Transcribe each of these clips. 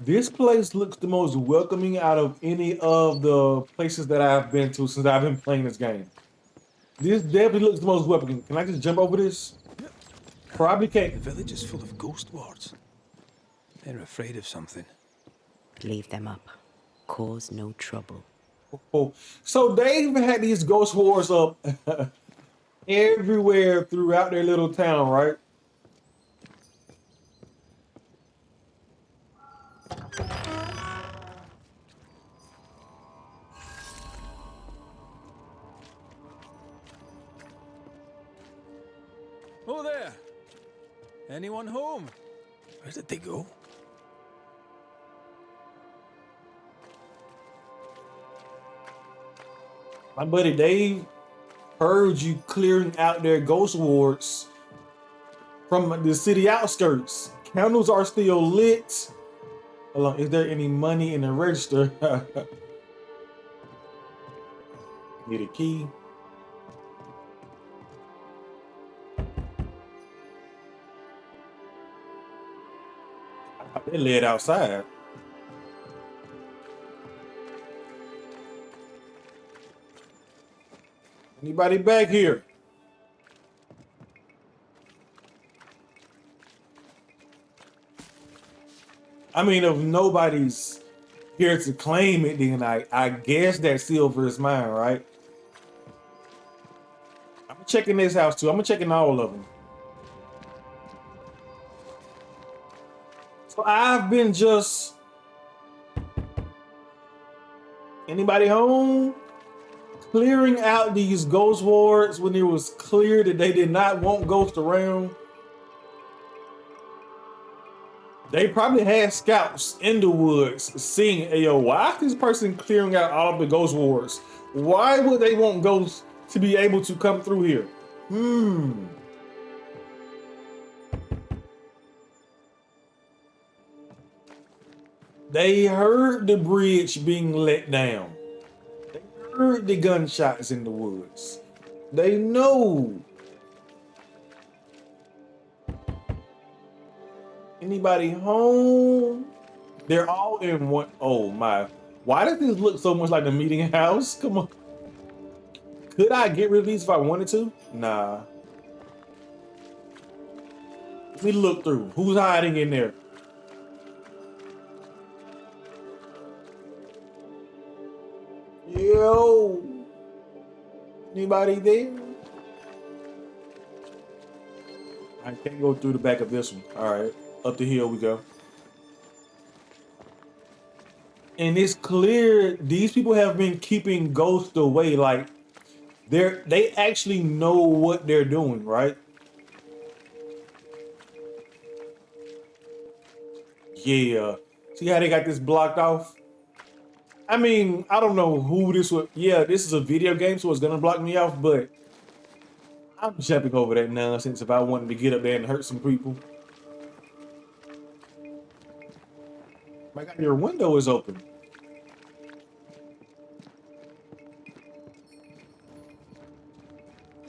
This place looks the most welcoming out of any of the places that I've been to since I've been playing this game. This definitely looks the most welcoming. Can I just jump over this? Probably can't. The village is full of ghost wards. They're afraid of something. Leave them up. Cause no trouble. Oh, so they've had these ghost wars up everywhere throughout their little town, right? Oh there! Anyone home? Where did they go? My buddy Dave heard you clearing out their ghost wards from the city outskirts. Candles are still lit. Hold on, is there any money in the register? Need a key. They led outside. Anybody back here? I mean, if nobody's here to claim it, then I guess that silver is mine, right? I'm checking this house too. I'm checking all of them. So I've been just. Anybody home? Clearing out these ghost wards when it was clear that they did not want ghosts around. They probably had scouts in the woods seeing, hey, yo, why is this person clearing out all of the ghost wards? Why would they want ghosts to be able to come through here? They heard the bridge being let down. They heard the gunshots in the woods. They know. Anybody home? They're all in one. Oh my. Why does this look so much like the meeting house? Come on. Could I get rid of these if I wanted to? Nah. Let me look through. Who's hiding in there? Yo. Anybody there? I can't go through the back of this one. All right. Up the hill we go. And it's clear these people have been keeping ghosts away. Like they actually know what they're doing, right? Yeah. See how they got this blocked off? I mean, I don't know who this would. Yeah, this is a video game, so it's gonna block me off, but I'm jumping over that nonsense if I wanted to get up there and hurt some people. My God, your window is open.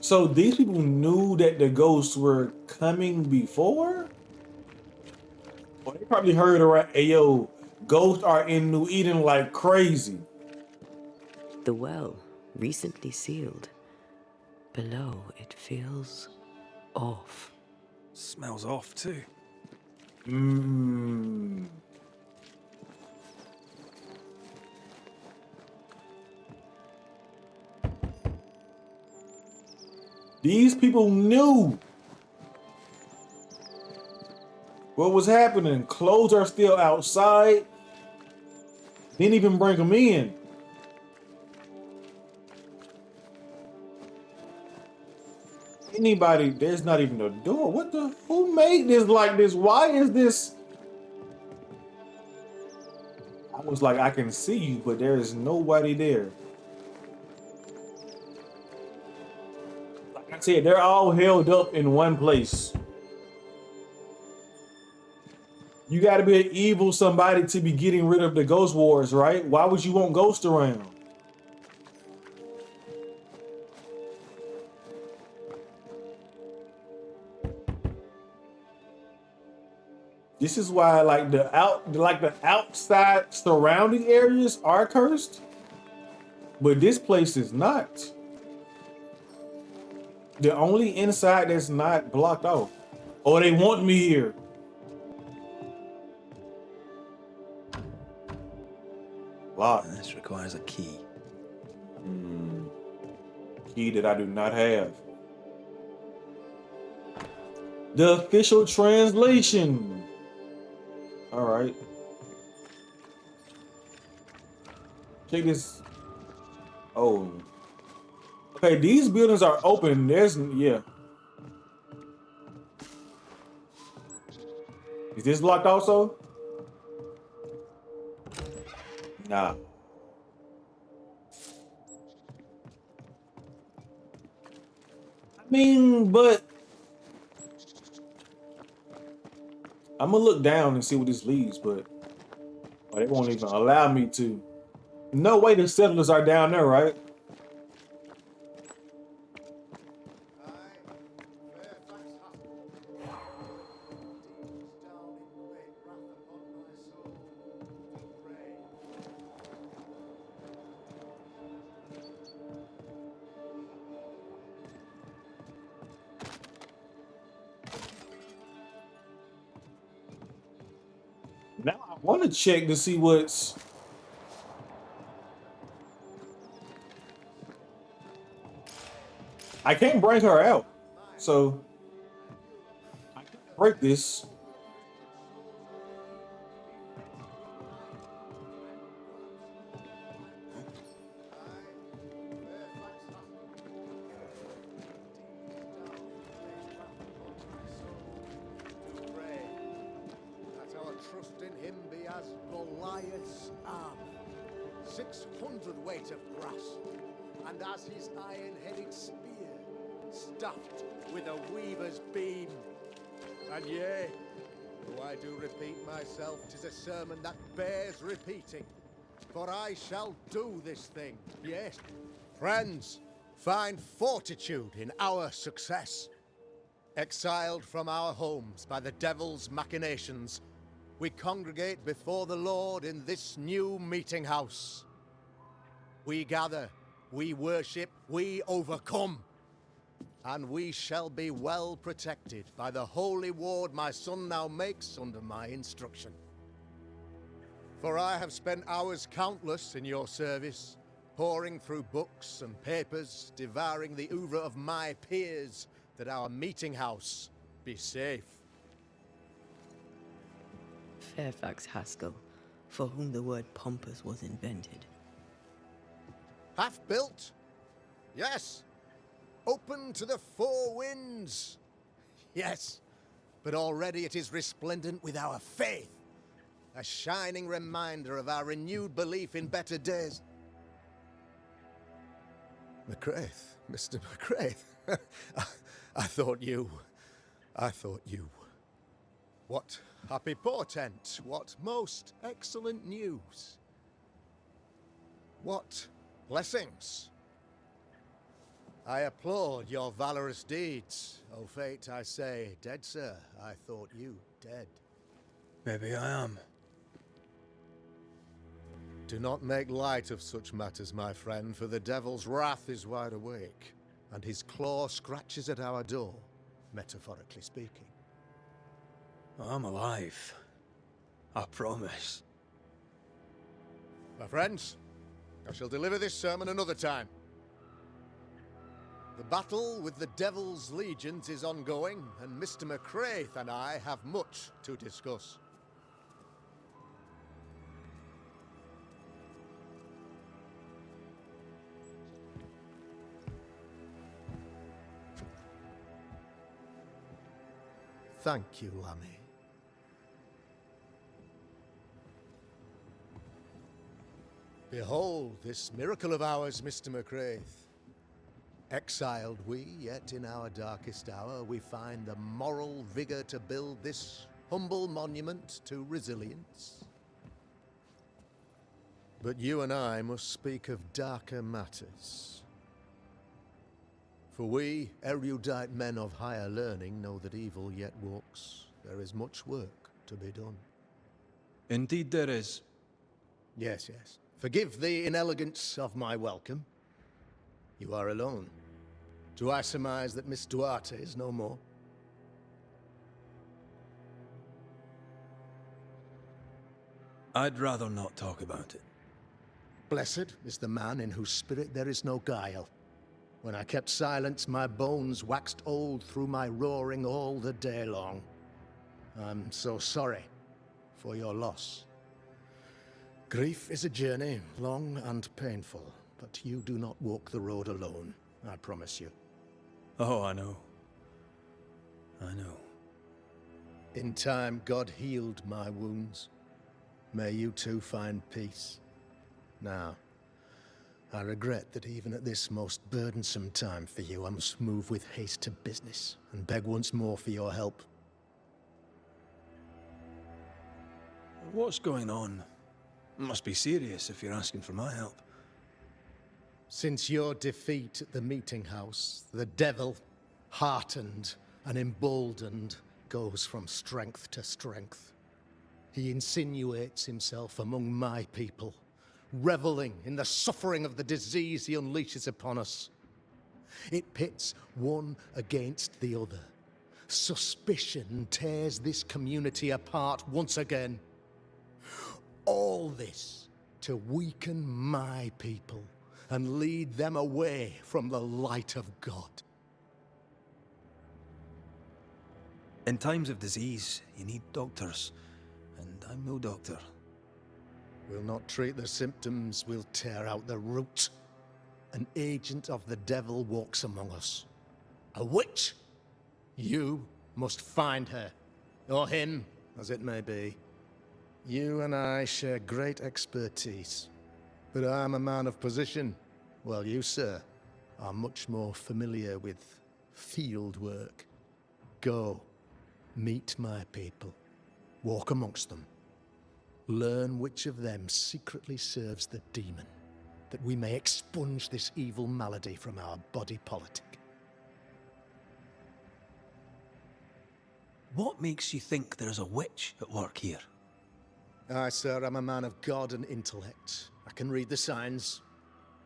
So these people knew that the ghosts were coming before? Well, they probably heard around, hey yo, ghosts are in New Eden like crazy. The well, recently sealed. Below, it feels off. Smells off too. These people knew what was happening. Clothes are still outside. Didn't even bring them in. Anybody, there's not even a door. What the, who made this like this? Why is this? I was like, I can see you, but there is nobody there. Like I said, they're all held up in one place. You got to be an evil somebody to be getting rid of the ghost wars, right? Why would you want ghosts around? This is why like the outside surrounding areas are cursed, but this place is not. The only inside that's not blocked off. Oh, they want me here. Lock. This requires a key. Key that I do not have. The official translation. All right. Check this. Oh. Okay, these buildings are open. There's, yeah. Is this locked also? Nah. I mean, but I'm gonna look down and see what this leads, but they won't even allow me to. No way the settlers are down there, right? Now I want to check to see what's. I can't bring her out, so I can break this. That our trust in him be as Goliath's arm, 600 weight of brass, and as his iron-headed spear, stuffed with a weaver's beam. And yea, though I do repeat myself, 'tis a sermon that bears repeating. For I shall do this thing, yes. Friends, find fortitude in our success. Exiled from our homes by the devil's machinations, we congregate before the Lord in this new meeting house. We gather, we worship, we overcome. And we shall be well protected by the holy ward my son now makes under my instruction. For I have spent hours countless in your service, poring through books and papers, devouring the oeuvre of my peers, that our meeting house be safe. Fairfax Haskell, for whom the word pompous was invented. Half built? Yes. Open to the four winds? Yes. But already it is resplendent with our faith. A shining reminder of our renewed belief in better days. McCraith, Mr. McCraith. I thought you. What happy portent, what most excellent news. What blessings. I applaud your valorous deeds. O fate, I say, dead sir, I thought you dead. Maybe I am. Do not make light of such matters, my friend, for the devil's wrath is wide awake, and his claw scratches at our door, metaphorically speaking. I'm alive. I promise. My friends, I shall deliver this sermon another time. The battle with the devil's legions is ongoing, and Mr. McCraith and I have much to discuss. Thank you, Lammy. Behold this miracle of ours, Mr. McCraith. Exiled we, yet in our darkest hour we find the moral vigor to build this humble monument to resilience. But you and I must speak of darker matters. For we, erudite men of higher learning, know that evil yet walks. There is much work to be done. Indeed there is. Yes, yes. Forgive the inelegance of my welcome. You are alone. Do I surmise that Miss Duarte is no more? I'd rather not talk about it. Blessed is the man in whose spirit there is no guile. When I kept silence, my bones waxed old through my roaring all the day long. I'm so sorry for your loss. Grief is a journey, long and painful, but you do not walk the road alone, I promise you. Oh, I know. I know. In time, God healed my wounds. May you too find peace. Now, I regret that even at this most burdensome time for you, I must move with haste to business and beg once more for your help. What's going on? It must be serious if you're asking for my help. Since your defeat at the meeting house, the devil, heartened and emboldened, goes from strength to strength. He insinuates himself among my people, reveling in the suffering of the disease he unleashes upon us. It pits one against the other. Suspicion tears this community apart once again. All this to weaken my people and lead them away from the light of God. In times of disease, you need doctors, and I'm no doctor. We'll not treat the symptoms, we'll tear out the root. An agent of the devil walks among us. A witch! You must find her, or him, as it may be. You and I share great expertise, but I'm a man of position, while you, sir, are much more familiar with field work. Go, meet my people, walk amongst them. Learn which of them secretly serves the demon, that we may expunge this evil malady from our body politic. What makes you think there's a witch at work here? Aye, sir, I'm a man of God and intellect. I can read the signs.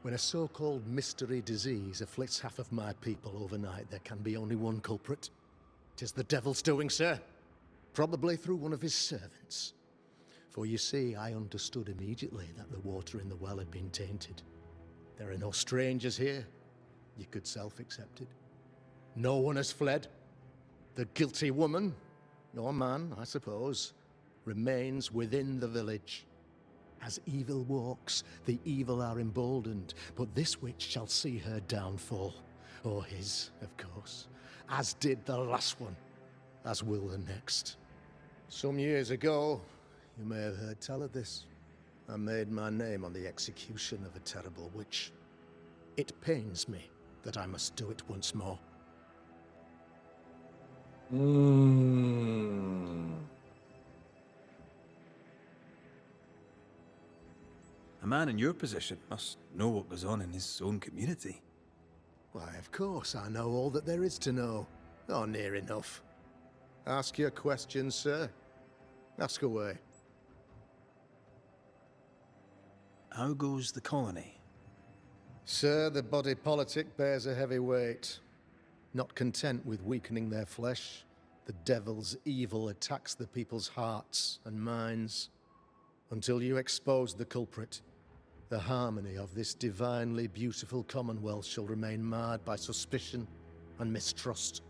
When a so-called mystery disease afflicts half of my people overnight, there can be only one culprit. 'Tis the devil's doing, sir. Probably through one of his servants. For you see, I understood immediately that the water in the well had been tainted. There are no strangers here. You could self-accept it. No one has fled. The guilty woman, or man, I suppose, remains within the village. As evil walks, the evil are emboldened, but this witch shall see her downfall. Or his, of course, as did the last one, as will the next. Some years ago, you may have heard tell of this. I made my name on the execution of a terrible witch. It pains me that I must do it once more. A man in your position must know what goes on in his own community. Why, of course, I know all that there is to know. Oh, near enough. Ask your questions, sir. Ask away. How goes the colony? Sir, the body politic bears a heavy weight. Not content with weakening their flesh, the devil's evil attacks the people's hearts and minds. Until you expose the culprit, the harmony of this divinely beautiful commonwealth shall remain marred by suspicion and mistrust.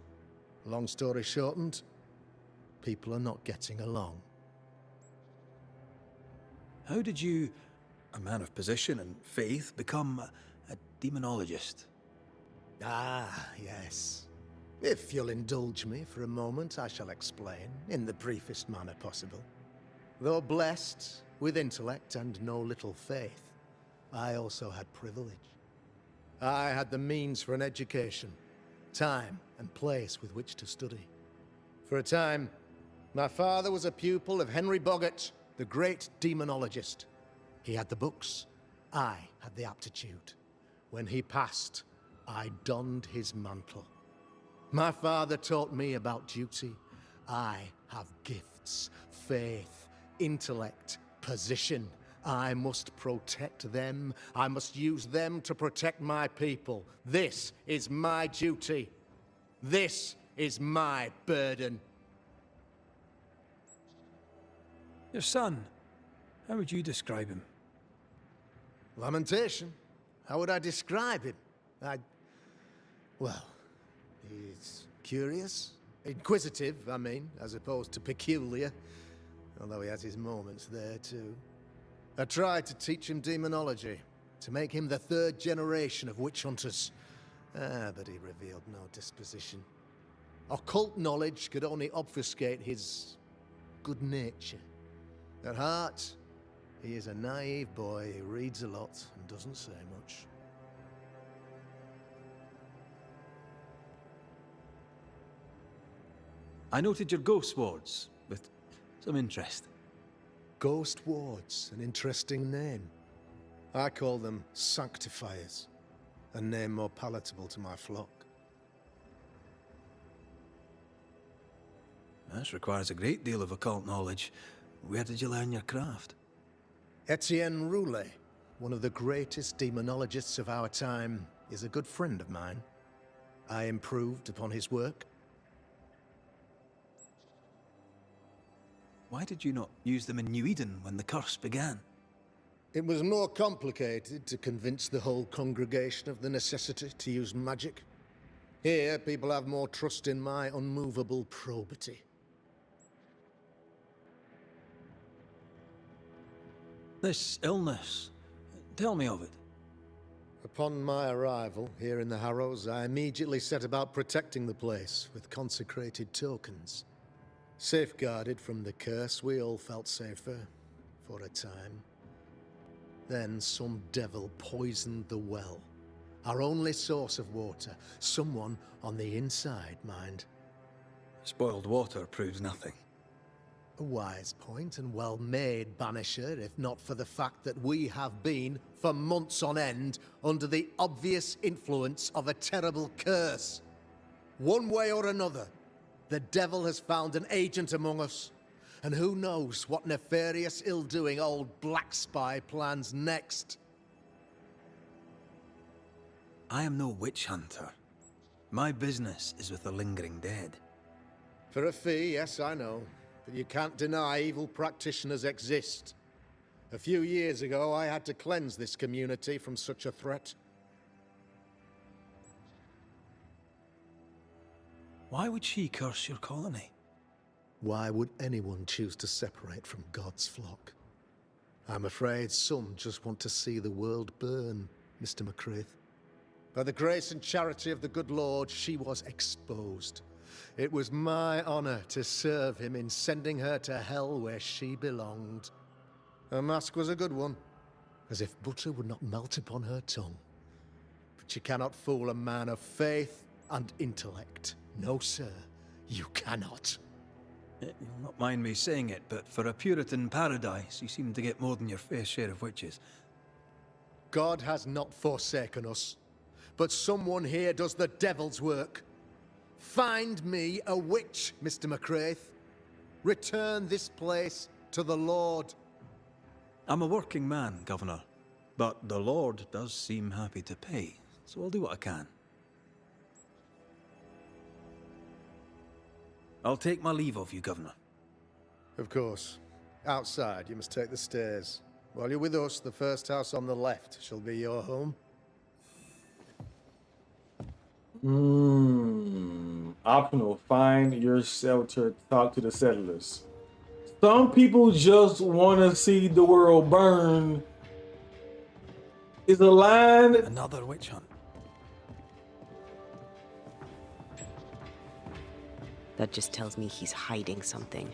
Long story shortened, people are not getting along. How did you, a man of position and faith, become a demonologist? Ah, yes. If you'll indulge me for a moment, I shall explain in the briefest manner possible. Though blessed with intellect and no little faith, I also had privilege. I had the means for an education, time and place with which to study. For a time, my father was a pupil of Henry Boggart, the great demonologist. He had the books, I had the aptitude. When he passed, I donned his mantle. My father taught me about duty. I have gifts. rights, faith, intellect, position. I must protect them. I must use them to protect my people. This is my duty. This is my burden. Your son, how would you describe him? Lamentation? How would I describe him? Well, he's curious. Inquisitive, I mean, as opposed to peculiar. Although he has his moments there, too. I tried to teach him demonology, to make him the third generation of witch hunters. But he revealed no disposition. Occult knowledge could only obfuscate his good nature. At heart, he is a naive boy who reads a lot and doesn't say much. I noted your ghost wards with some interest. Ghost wards, an interesting name. I call them sanctifiers, a name more palatable to my flock. This requires a great deal of occult knowledge. Where did you learn your craft? Etienne Roulet, one of the greatest demonologists of our time, is a good friend of mine. I improved upon his work. Why did you not use them in New Eden when the curse began? It was more complicated to convince the whole congregation of the necessity to use magic. Here, people have more trust in my unmovable probity. This illness, tell me of it. Upon my arrival here in the Harrows, I immediately set about protecting the place with consecrated tokens. Safeguarded from the curse, we all felt safer, for a time. Then some devil poisoned the well, our only source of water. Someone on the inside, mind. Spoiled water proves nothing. A wise point and well made, Banisher, if not for the fact that we have been, for months on end, under the obvious influence of a terrible curse. One way or another, the devil has found an agent among us, and who knows what nefarious ill-doing old Black Spy plans next. I am no witch hunter. My business is with the lingering dead. For a fee, yes, I know. But you can't deny evil practitioners exist. A few years ago, I had to cleanse this community from such a threat. Why would she curse your colony? Why would anyone choose to separate from God's flock? I'm afraid some just want to see the world burn, Mr. McCraith. By the grace and charity of the good Lord, she was exposed. It was my honor to serve him in sending her to hell where she belonged. Her mask was a good one, as if butter would not melt upon her tongue. But you cannot fool a man of faith and intellect. No, sir, you cannot. You'll not mind me saying it, but for a Puritan paradise, you seem to get more than your fair share of witches. God has not forsaken us, but someone here does the devil's work. Find me a witch, Mr. McCraith. Return this place to the Lord. I'm a working man, Governor, but the Lord does seem happy to pay, so I'll do what I can. I'll take my leave of you, Governor. Of course. Outside, you must take the stairs. While you're with us, the first house on the left shall be your home. Optional. Find yourself to talk to the settlers. Some people just want to see the world burn. Is a line. Another witch hunt. That just tells me he's hiding something.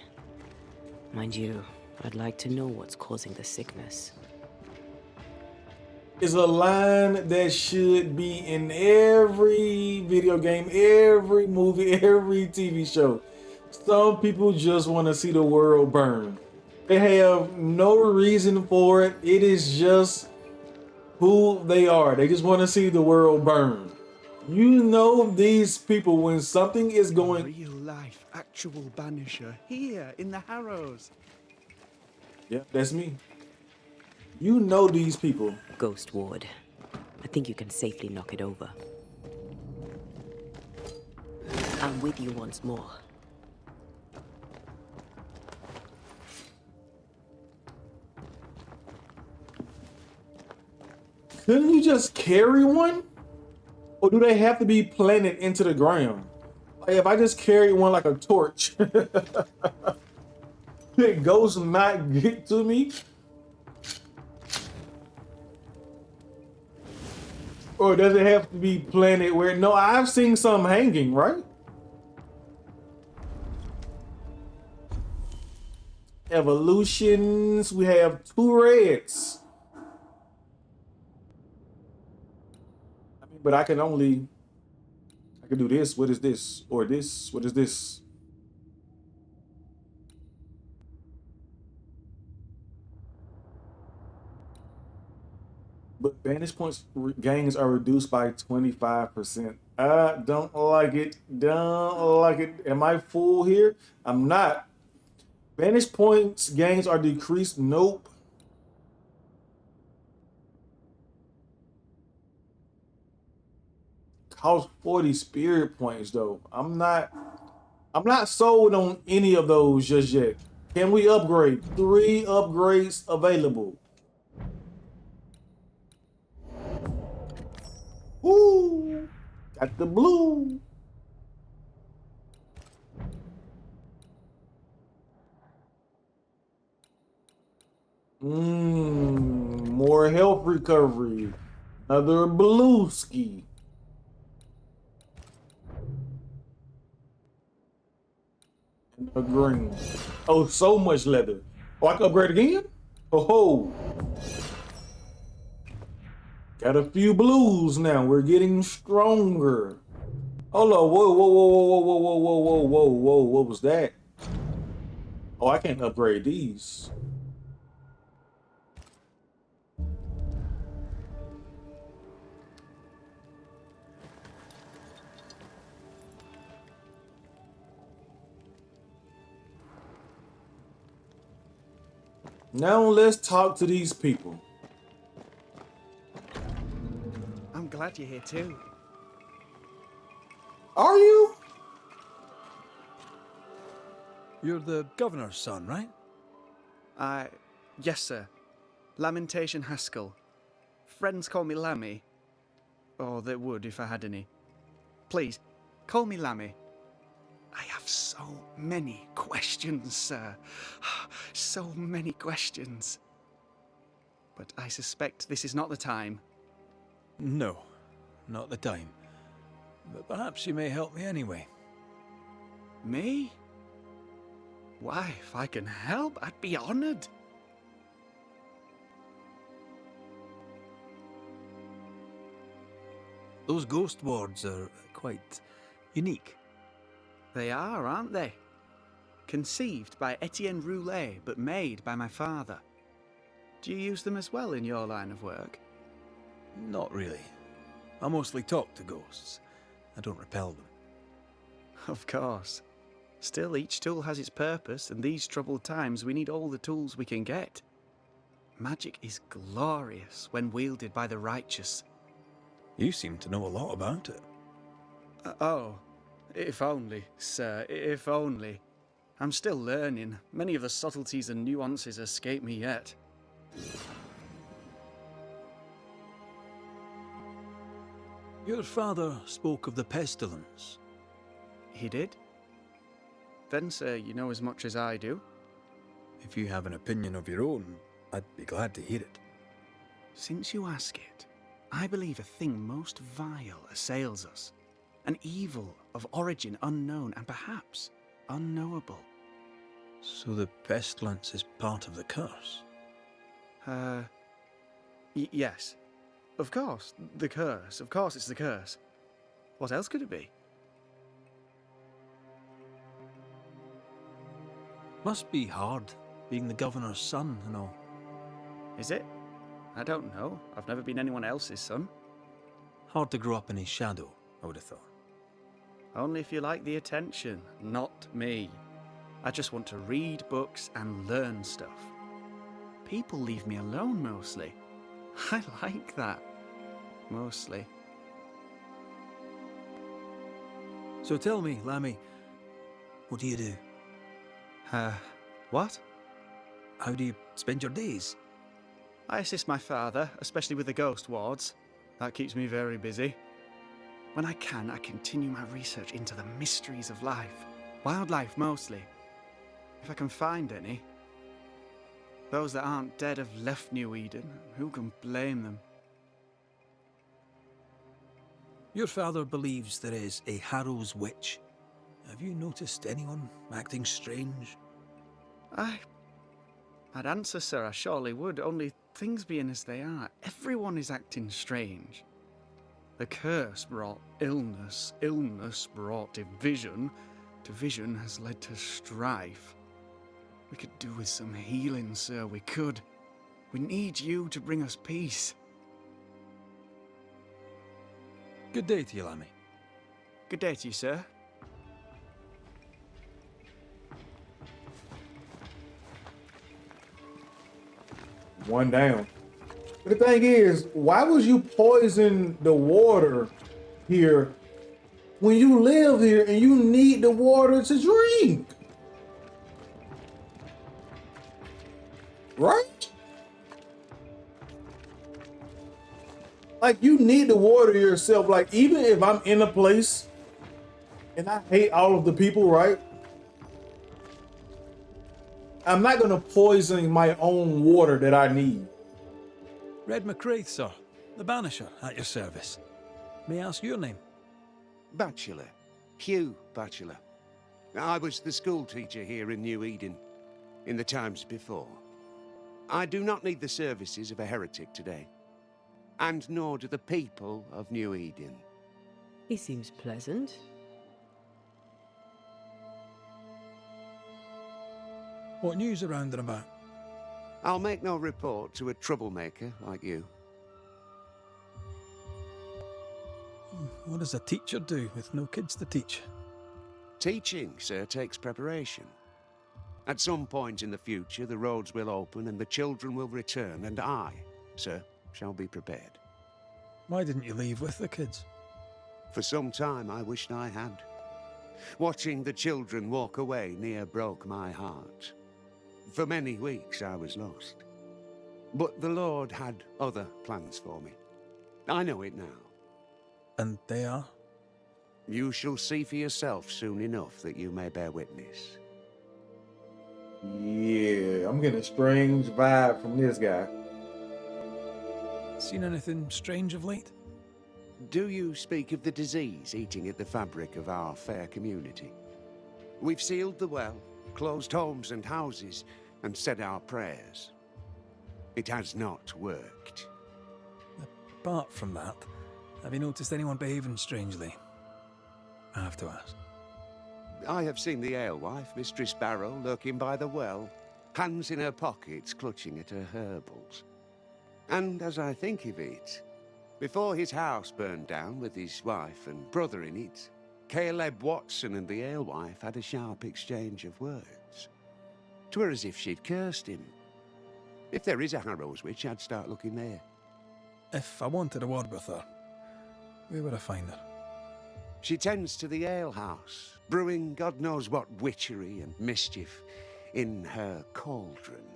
Mind you, I'd like to know what's causing the sickness. Is a line that should be in every video game, every movie, every TV show. Some people just want to see the world burn. They have no reason for it. It is just who they are. They just want to see the world burn. You know these people when something is A going. real life, actual Banisher here in the Harrows. Yeah, that's me. You know these people. Ghost Ward. I think you can safely knock it over. I'm with you once more. Couldn't you just carry one? Or do they have to be planted into the ground? Like if I just carry one like a torch, could ghosts not get to me? Or does it have to be planted where? No, I've seen some hanging, right? Evolutions. We have 2 reds. I mean, but I can do this. What is this? Or this? What is this? But Banish points gains are reduced by 25%. I don't like it. Don't like it. Am I full here? I'm not. Banish points gains are decreased. Nope. Cost 40 spirit points though. I'm not sold on any of those just yet. Can we upgrade? 3 upgrades available. Woo! Got the blue. More health recovery. Another blue ski. And a green. Oh, so much leather. Oh, I can upgrade again? Oh, ho. Got a few blues now. We're getting stronger. Hold on. Whoa, whoa, whoa, whoa, whoa, whoa, whoa, whoa, whoa, whoa. What was that? Oh, I can't upgrade these. Now let's talk to these people. I'm glad you're here too. Are you? You're the governor's son, right? Yes, sir. Lamentation Haskell. Friends call me Lammy. Or they would if I had any. Please, call me Lammy. I have so many questions, sir. So many questions. But I suspect this is not the time. No, not the time. But perhaps you may help me anyway. Me? Why, if I can help, I'd be honored. Those ghost wards are quite unique. They are, aren't they? Conceived by Etienne Roulet, but made by my father. Do you use them as well in your line of work? Not really. I mostly talk to ghosts. I don't repel them. Of course. Still, each tool has its purpose, and these troubled times we need all the tools we can get. Magic is glorious when wielded by the righteous. You seem to know a lot about it. Oh, if only, sir, if only. I'm still learning. Many of the subtleties and nuances escape me yet. Your father spoke of the pestilence. He did? Then, sir, you know as much as I do. If you have an opinion of your own, I'd be glad to hear it. Since you ask it, I believe a thing most vile assails us. An evil of origin unknown and perhaps unknowable. So the pestilence is part of the curse? Yes. Of course, the curse. Of course it's the curse. What else could it be? Must be hard, being the governor's son and all. Is it? I don't know. I've never been anyone else's son. Hard to grow up in his shadow, I would have thought. Only if you like the attention, not me. I just want to read books and learn stuff. People leave me alone mostly. I like that. Mostly. So tell me, Lammy, what do you do? What? How do you spend your days? I assist my father, especially with the ghost wards. That keeps me very busy. When I can, I continue my research into the mysteries of life. Wildlife, mostly. If I can find any. Those that aren't dead have left New Eden. Who can blame them? Your father believes there is a Harrow's witch. Have you noticed anyone acting strange? I'd answer, sir, I surely would, only things being as they are, everyone is acting strange. The curse brought illness, illness brought division, division has led to strife. We could do with some healing, sir, we could. We need you to bring us peace. Good day to you, Lammy. Good day to you, sir. One down. But the thing is, why would you poison the water here when you live here and you need the water to drink? Right? Like, you need the water yourself. Like, even if I'm in a place and I hate all of the people, right? I'm not gonna poison my own water that I need. Red McCraith, sir. The Banisher, at your service. May I ask your name? Bachelor. Hugh Bachelor. I was the school teacher here in New Eden, in the times before. I do not need the services of a heretic today, and nor do the people of New Eden. He seems pleasant. What news around and about? I'll make no report to a troublemaker like you. What does a teacher do with no kids to teach? Teaching, sir, takes preparation. At some point in the future, the roads will open and the children will return, and I, sir, shall be prepared. Why didn't you leave with the kids? For some time, I wished I had. Watching the children walk away near broke my heart. For many weeks, I was lost. But the Lord had other plans for me. I know it now. And they are? You shall see for yourself soon enough that you may bear witness. Yeah, I'm getting a strange vibe from this guy. Seen anything strange of late? Do you speak of the disease eating at the fabric of our fair community? We've sealed the well, closed homes and houses, and said our prayers. It has not worked. Apart from that, have you noticed anyone behaving strangely? I have to ask. I have seen the alewife, Mistress Barrow, lurking by the well, hands in her pockets, clutching at her herbals. And as I think of it, before his house burned down with his wife and brother in it, Caleb Watson and the alewife had a sharp exchange of words. 'Twere as if she'd cursed him. If there is a Harrow's witch, I'd start looking there. If I wanted a word with her, where would I find her? She tends to the alehouse, brewing God knows what witchery and mischief in her cauldron.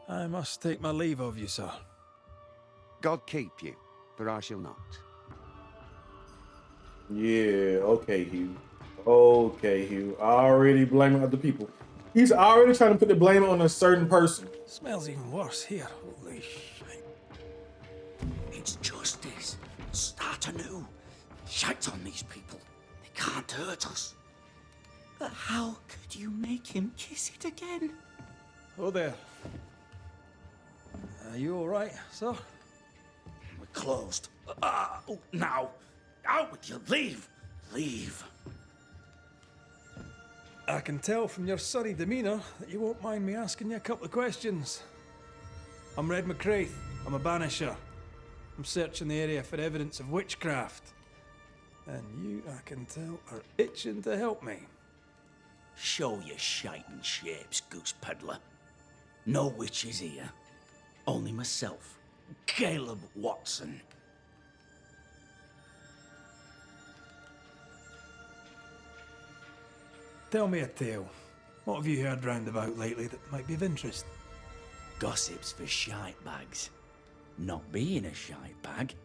I must take my leave of you, sir. God keep you, for I shall not. Yeah, okay, Hugh. Okay, Hugh. Already blaming other people. He's already trying to put the blame on a certain person. Smells even worse here. Holy shit. It's justice. Start anew. Shout on these people. They can't hurt us. But how could you make him kiss it again? Oh there. Are you alright, sir? We're closed. Now. Out with you. Leave. Leave. I can tell from your sunny demeanour that you won't mind me asking you a couple of questions. I'm Red McCraith. I'm a Banisher. I'm searching the area for evidence of witchcraft. And you, I can tell, are itching to help me. Show your shiting shapes, goose peddler. No witches here. Only myself, Caleb Watson. Tell me a tale. What have you heard round about lately that might be of interest? Gossips for shite bags. Not being a shite bag,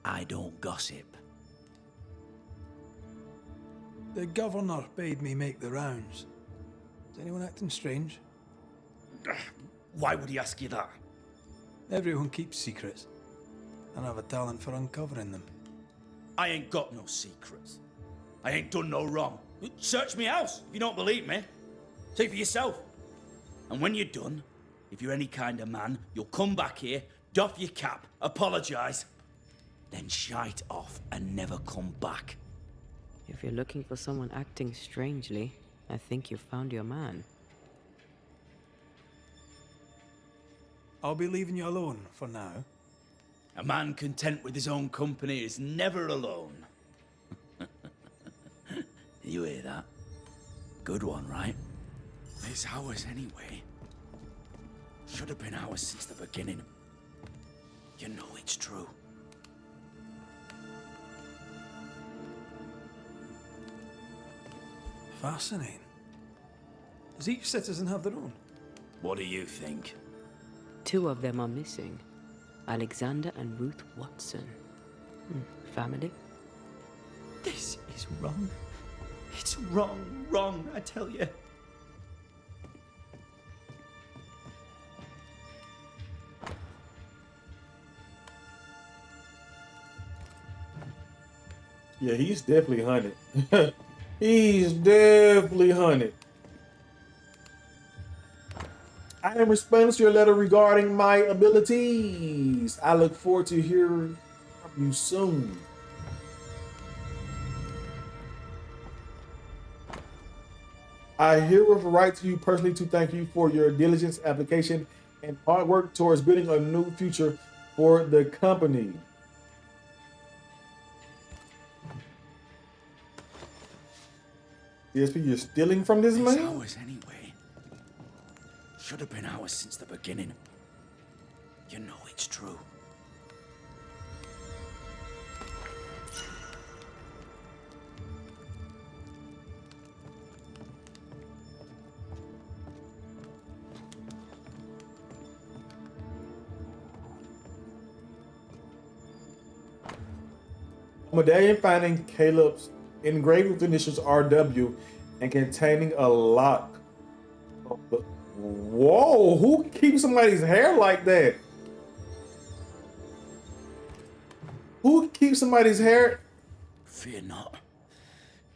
I don't gossip. The governor bade me make the rounds. Is anyone acting strange? Why would he ask you that? Everyone keeps secrets, and I have a talent for uncovering them. I ain't got no secrets. I ain't done no wrong. Search me house if you don't believe me. See for yourself. And when you're done, if you're any kind of man, you'll come back here, doff your cap, apologise, then shite off and never come back. If you're looking for someone acting strangely, I think you've found your man. I'll be leaving you alone for now. A man content with his own company is never alone. You hear that? Good one, right? It's ours anyway. Should have been ours since the beginning. You know it's true. Fascinating. Does each citizen have their own? What do you think? 2 of them are missing. Alexander and Ruth Watson. Family? This is wrong. It's wrong, I tell you. Yeah, he's definitely hunted. He's definitely hunted. I am responding to your letter regarding my abilities. I look forward to hearing from you soon. I herewith write to you personally to thank you for your diligence, application, and hard work towards building a new future for the company. DSP, you're stealing from this It's man? ours anyway. Should have been ours since the beginning. You know it's true. Medallion finding Caleb's engraved with initials RW and containing a lock. Whoa, who keeps somebody's hair like that? Who keeps somebody's hair? Fear not.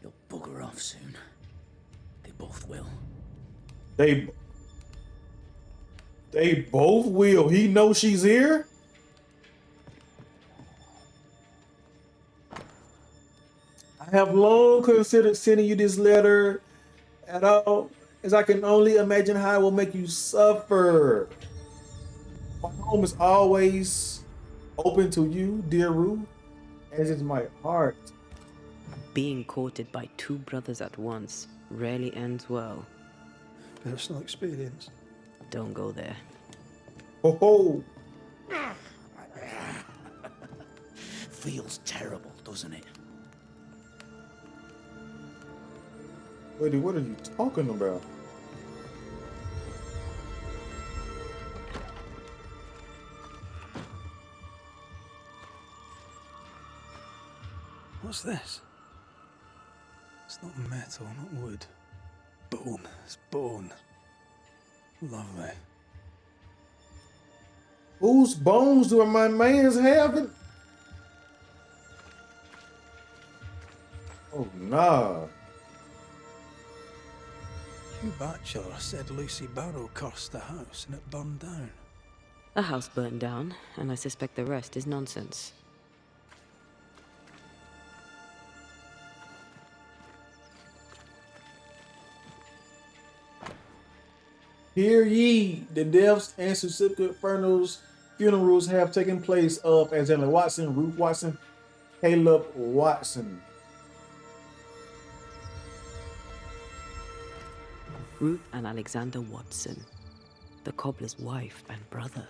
You'll bugger off soon. They both will. They both will. He knows she's here? I have long considered sending you this letter at all, as I can only imagine how it will make you suffer. My home is always open to you, dear Ruth, as is my heart. Being courted by 2 brothers at once rarely ends well. Personal experience. Don't go there. Ho ho! Feels terrible, doesn't it? Lady, what are you talking about? What's this? It's not metal, not wood. Bone. It's bone. Lovely. Whose bones do my man's having? Oh, nah. You bachelor said Lucy Barrow cursed the house and it burned down. The house burned down, and I suspect the rest is nonsense. Hear ye, the depths and specific infernals funerals have taken place of Alexander Watson, Ruth Watson, Caleb Watson. Ruth and Alexander Watson, the cobbler's wife and brother.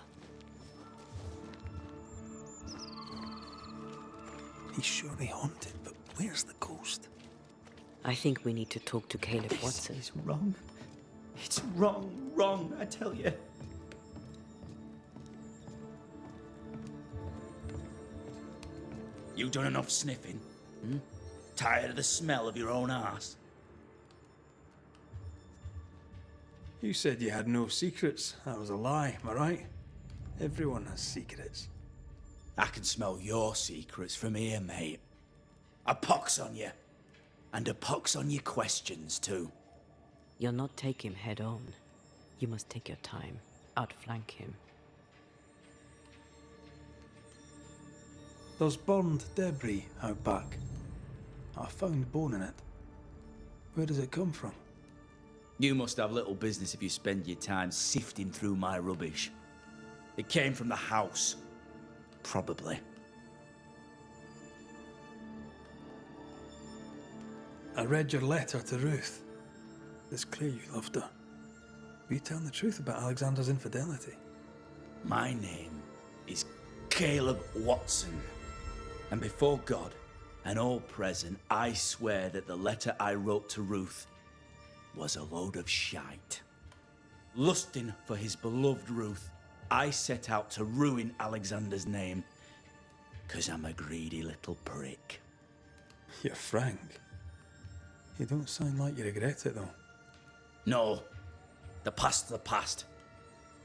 He's surely haunted, but where's the ghost? I think we need to talk to Caleb Watson. It's wrong. It's wrong, I tell you. You done enough sniffing? Hmm? Tired of the smell of your own arse? You said you had no secrets. That was a lie, am I right? Everyone has secrets. I can smell your secrets from here, mate. A pox on you. And a pox on your questions, too. You'll not take him head on. You must take your time, outflank him. There's burned debris out back. I found bone in it. Where does it come from? You must have little business if you spend your time sifting through my rubbish. It came from the house. Probably. I read your letter to Ruth. It's clear you loved her. Were you telling the truth about Alexander's infidelity? My name is Caleb Watson. And before God and all present, I swear that the letter I wrote to Ruth was a load of shite. Lusting for his beloved Ruth, I set out to ruin Alexander's name, 'cause I'm a greedy little prick. You're frank. You don't sound like you regret it, though. No, the past's the past.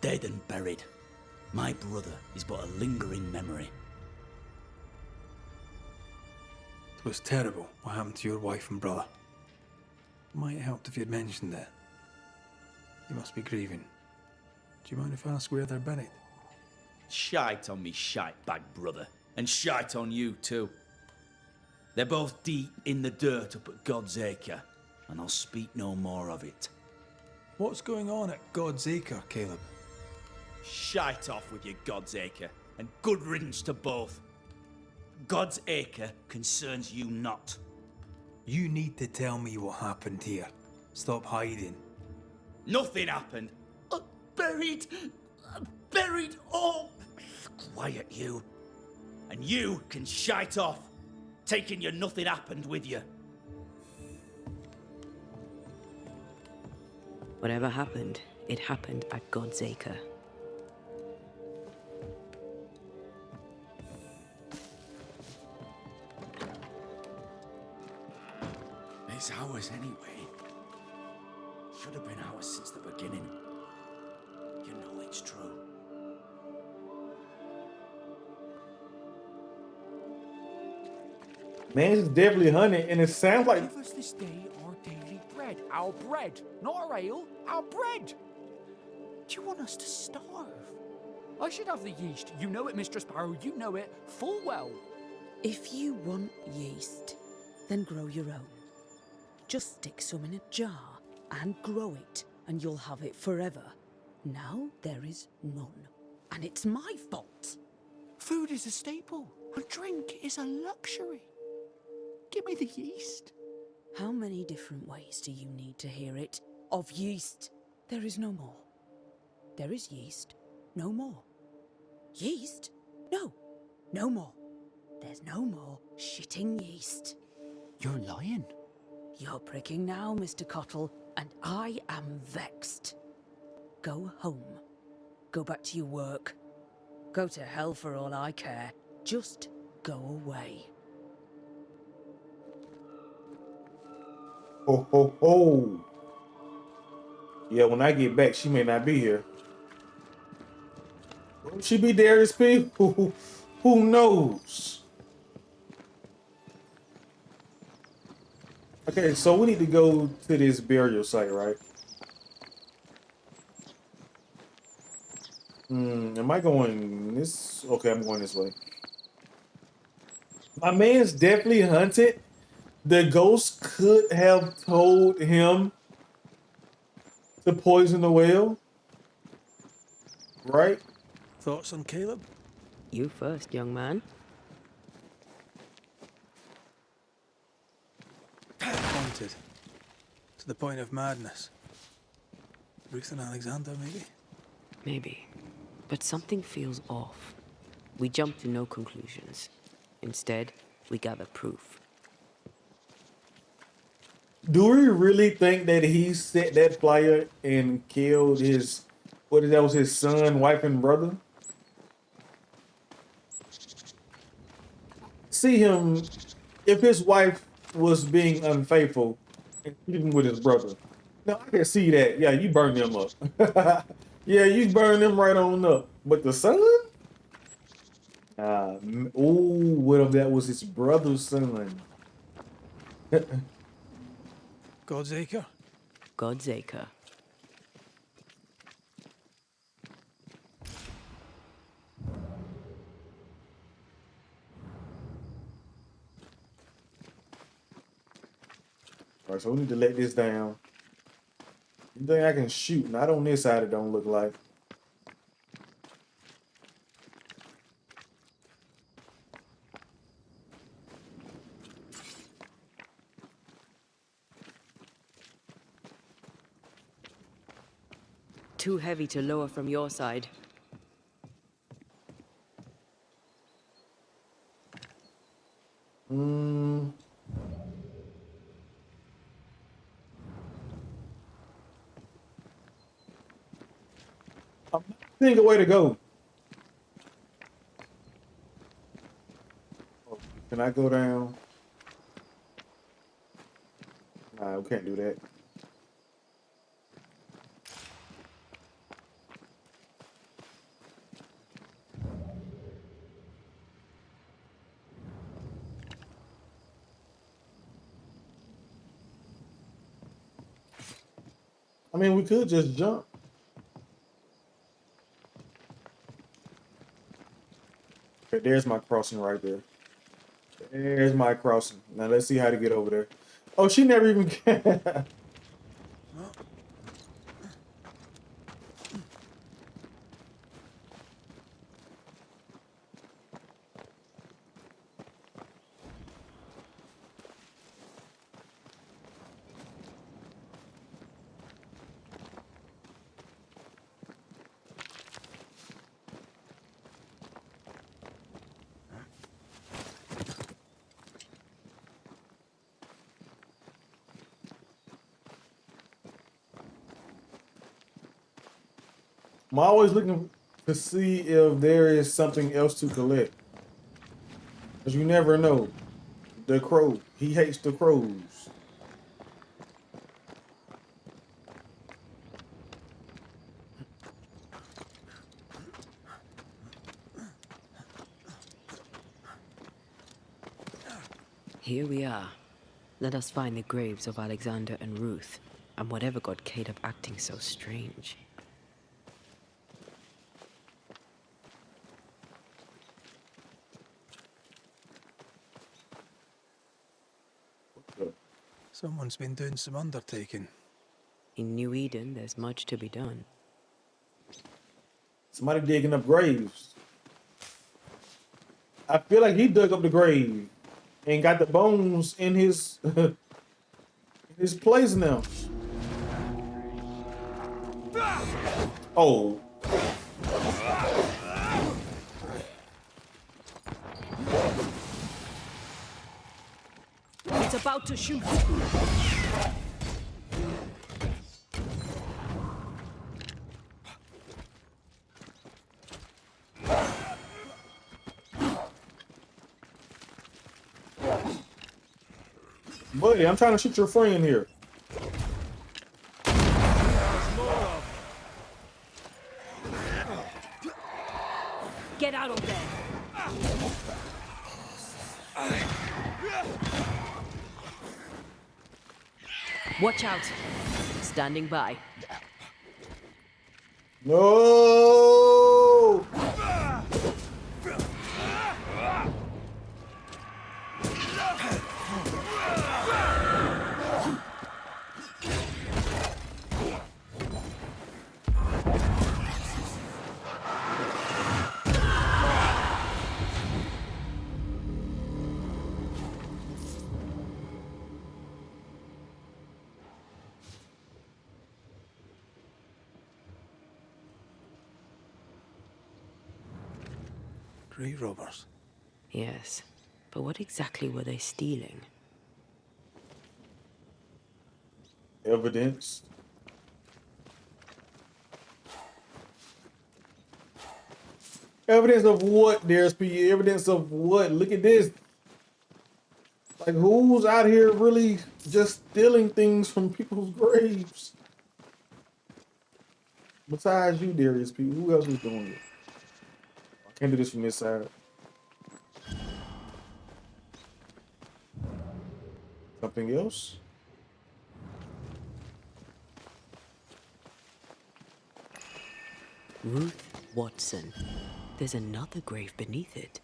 Dead and buried. My brother is but a lingering memory. It was terrible what happened to your wife and brother. Might have helped if you'd mentioned it. You must be grieving. Do you mind if I ask where they're buried? Shite on me shite bag brother, and shite on you too. They're both deep in the dirt up at God's Acre, and I'll speak no more of it. What's going on at God's Acre, Caleb? Shite off with your God's Acre, and good riddance to both. God's Acre concerns you not. You need to tell me what happened here. Stop hiding. Nothing happened. Buried. Buried. Oh, quiet you. And you can shite off, taking your nothing happened with you. Whatever happened, it happened at God's Acre. It's ours anyway. Should have been ours since the beginning. You know it's true. Man, it's definitely hunting, and it sounds like Give us this day our daily bread. Our bread. Not our ale, our bread. Do you want us to starve? I should have the yeast. You know it, Mistress Barrow. You know it full well. If you want yeast, then grow your own. Just stick some in a jar and grow it, and you'll have it forever. Now there is none, and it's my fault. Food is a staple, and drink is a luxury. Give me the yeast. How many different ways do you need to hear it? Of yeast, there is no more. There is yeast, no more. Yeast? No, no more. There's no more shitting yeast. You're lying. You're pricking now, Mr. Cottle, and I am vexed. Go home. Go back to your work. Go to hell for all I care. Just go away. ho ho ho. Yeah, when I get back, she may not be here. Will she be Darius P? Who knows? Okay, so we need to go to this burial site, right? Am I going this? Okay, I'm going this way. My man's definitely hunted. The ghost could have told him to poison the well, right? thoughts on Caleb? You first, young man. Haunted. To the point of madness. Ruth and Alexander, maybe? Maybe. But something feels off. We jump to no conclusions. Instead, we gather proof. Do we really think that he set that flyer and killed his, that was his son, wife, and brother? See him, if his wife was being unfaithful and cheating with his brother. Now I can see that. Yeah, you burn them up. Yeah, you burn them right on up. But the son? What if that was his brother's son? God's Acre? God's Acre. Alright, so we need to let this down. You think I can shoot? Not on this side, it don't look like. Too heavy to lower from your side. I think a way to go. Can I go down? Nah, we can't do that. I mean, we could just jump. Okay, there's my crossing right there. There's my crossing. Now let's see how to get over there. Oh, she never even can. I'm always looking to see if there is something else to collect. Because you never know. The crow. He hates the crows. Here we are. Let us find the graves of Alexander and Ruth, and whatever got Caleb acting so strange. Someone's been doing some undertaking. In New Eden, there's much to be done. Somebody digging up graves. I feel like he dug up the grave and got the bones in his his place now. Oh. It's about to shoot. Buddy, I'm trying to shoot your friend here. Get out of there. Watch out! Standing by. No! Grave robbers. Yes, but what exactly were they stealing? Evidence. Evidence of what, there's P? Evidence of what? Look at this. Like, who's out here really just stealing things from people's graves? Besides you, Darius P. Who else is doing it? I can't do this from this side. Something else? Ruth Watson. There's another grave beneath it.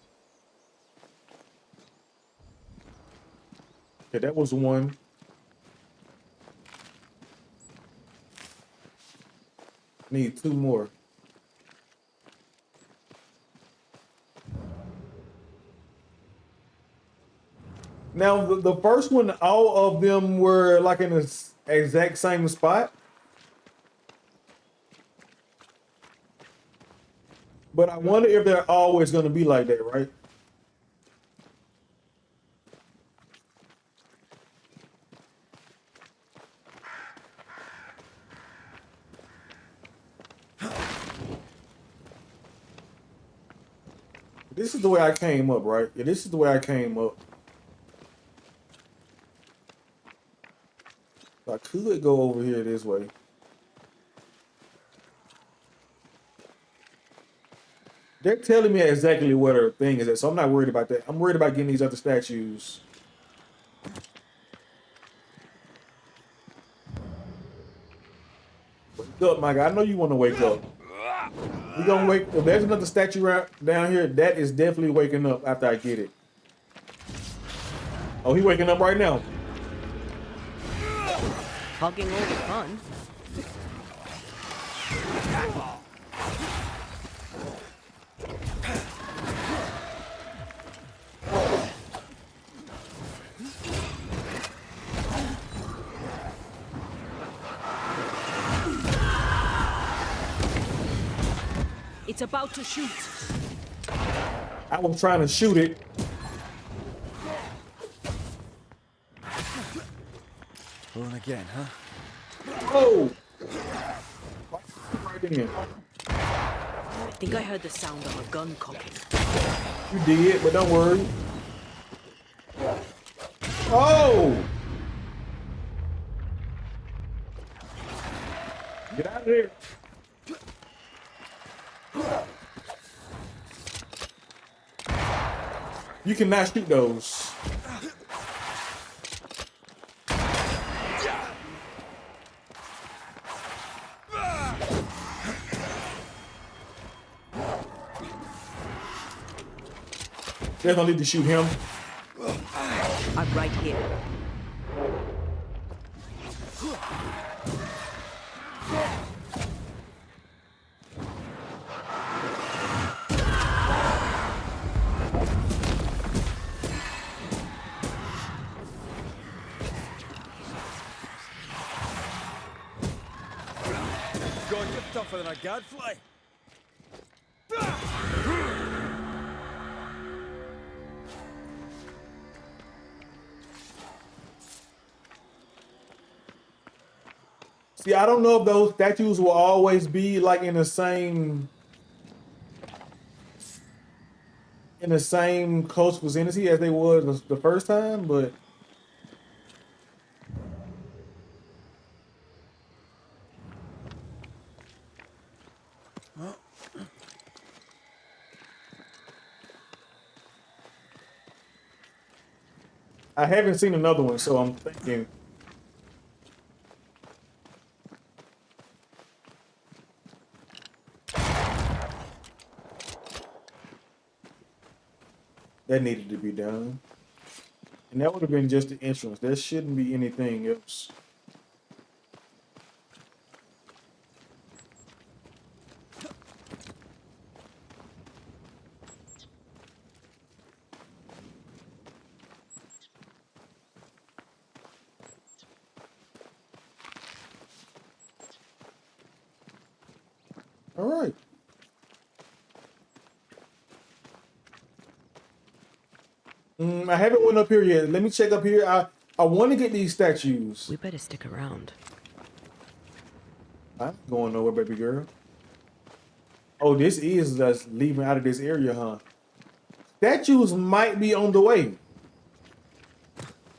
Okay, that was one. Need two more. Now, the first one, all of them were like in the exact same spot. But I wonder if they're always going to be like that, right? This is the way I came up, right? Yeah, this is the way I came up. I could go over here this way. They're telling me exactly where the thing is at, so I'm not worried about that. I'm worried about getting these other statues. Wake up, my guy. I know you want to wake up. We gonna wake. If there's another statue down here, that is definitely waking up after I get it. Oh, he waking up right now. Hugging all the fun. It's about to shoot. I was trying to shoot it. On again, huh? Oh! Right in. I think I heard the sound of a gun cocking. You did, but don't worry. Oh! Get out of there. You cannot shoot those. There's no need to shoot him. I'm right here. God, you're tougher than a gadfly. See, I don't know if those statues will always be like in the same close vicinity as they was the first time, but I haven't seen another one, so I'm thinking. That needed to be done. And that would have been just the entrance. There shouldn't be anything else. All right. I haven't went up here yet. Let me check up here. I want to get these statues. We better stick around. I'm not going nowhere, baby girl. Oh, this is us leaving out of this area, huh? Statues might be on the way.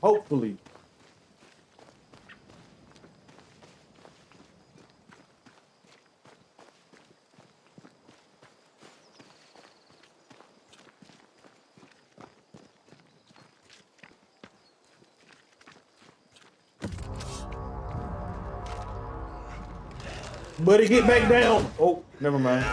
Hopefully. Buddy, get back down. Oh, never mind.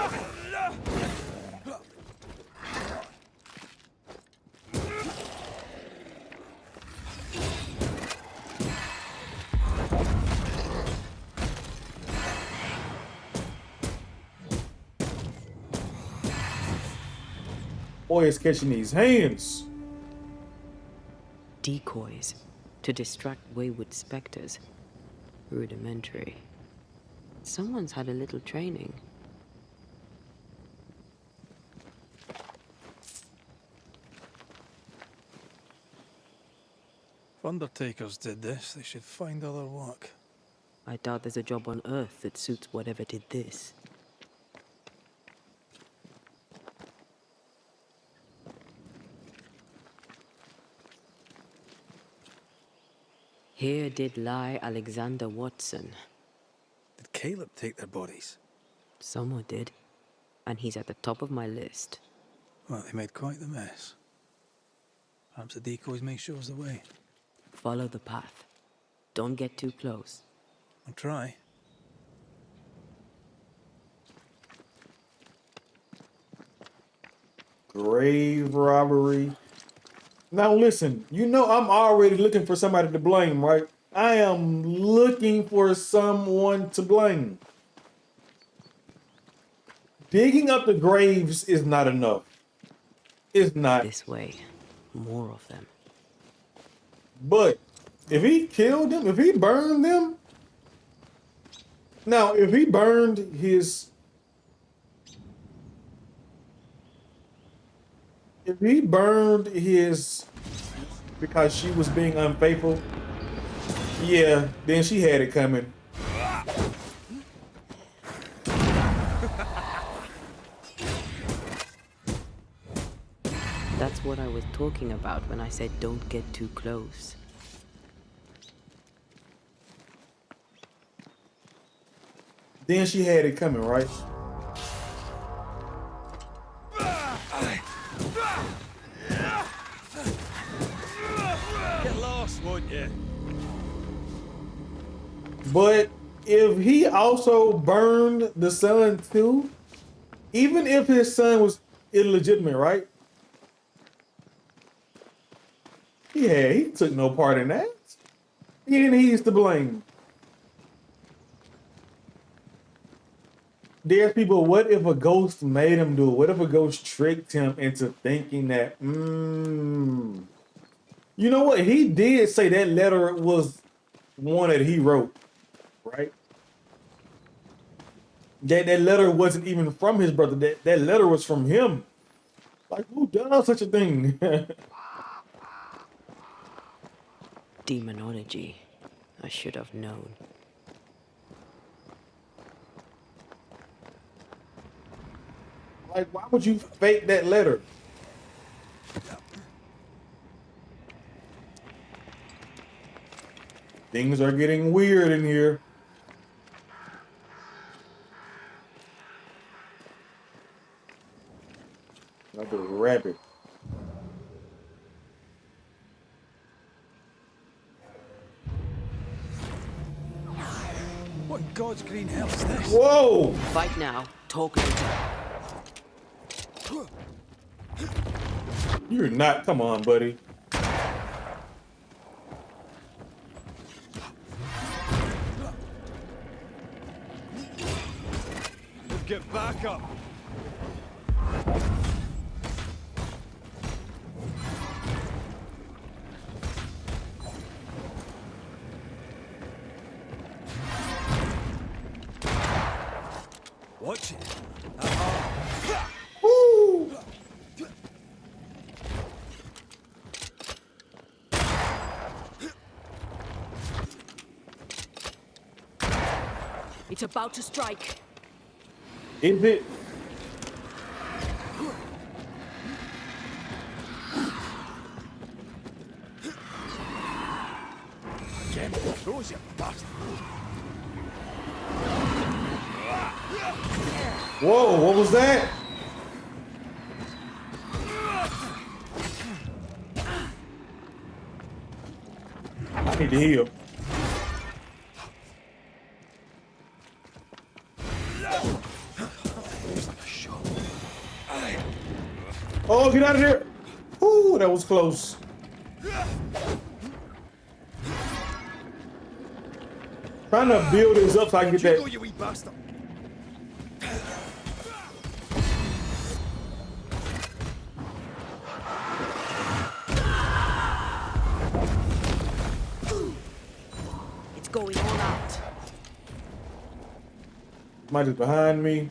Boy is catching these hands. Decoys to distract wayward specters. Rudimentary. Someone's had a little training. If undertakers did this, they should find other work. I doubt there's a job on Earth that suits whatever did this. Here did lie Alexander Watson. Did Caleb take their bodies? Someone did, and he's at the top of my list. Well, they made quite the mess. Perhaps the decoys may show us the way. Follow the path. Don't get too close. I'll try. Grave robbery. Now listen, you know I'm already looking for somebody to blame, right? I am looking for someone to blame. Digging up the graves is not enough. It's not. This way. More of them. But if he killed them, if he burned them, now if he burned his, because she was being unfaithful, yeah, then she had it coming. That's what I was talking about when I said don't get too close. Then she had it coming, right? Get lost, won't you? But if he also burned the son too, even if his son was illegitimate, right? Yeah, he took no part in that. And he's to blame. There's people, what if a ghost made him do it? What if a ghost tricked him into thinking that, You know what? He did say that letter was one that he wrote, right? That letter wasn't even from his brother. That letter was from him. Like, who does such a thing? Demonology. I should have known. Like, why would you fake that letter? Things are getting weird in here. Like a rabbit. What in God's green hell is this? Whoa! Fight now, talk later. You're not. Come on, buddy. Get back up! Watch it. Woo! It's about to strike. Is it? Again, those you bastard. Whoa, what was that? I need to heal. Oh, get out of there. Ooh, that was close. Trying to build this up so I can get that. You wee bastard. It's going all out. Mike is behind me.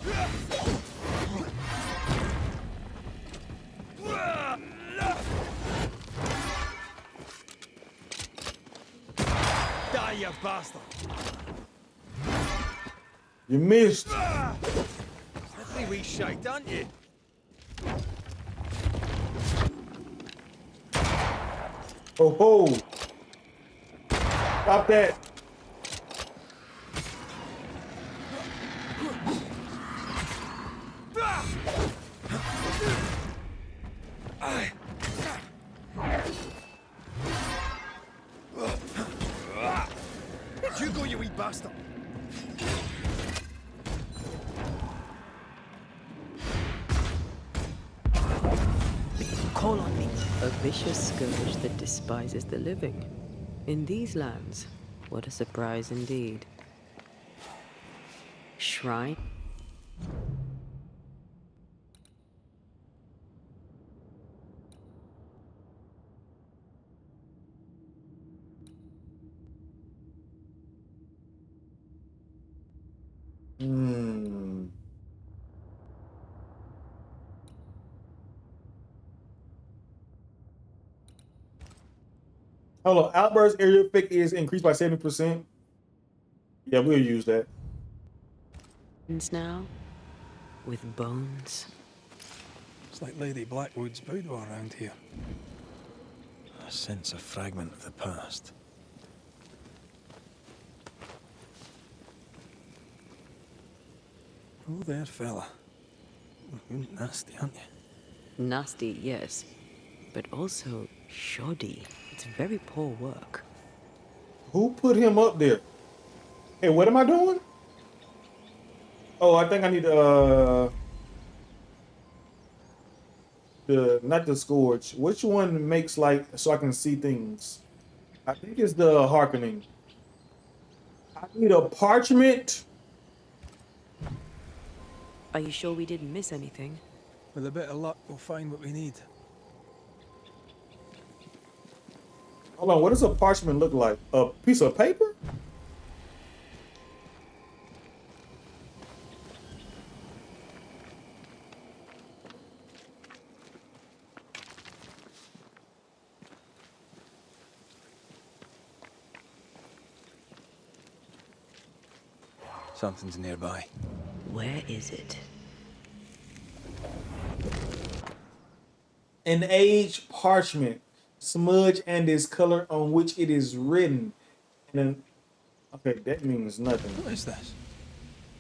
Die, you bastard. You missed. Every wee shite, aren't you? Oh ho. Stop that. Where'd you go, you wee bastard? Call on me. A vicious scourge that despises the living. In these lands, what a surprise indeed. Shrine. Hmm. Hold on. Outburst area effect is increased by 70%. Yeah, we'll use that. Now, with bones. It's like Lady Blackwood's boudoir around here. I sense a fragment of the past. Oh, there, fella. You're nasty, aren't you? Nasty, yes, but also shoddy. It's very poor work. Who put him up there? Hey, what am I doing? Oh, I think I need not the scourge. Which one makes like so I can see things? I think it's the hearkening. I need a parchment. Are you sure we didn't miss anything? With a bit of luck, we'll find what we need. Hold on, what does a parchment look like? A piece of paper? Something's nearby. Where is it? An aged parchment, smudge and its color on which it is written. And then, okay, that means nothing. What is this?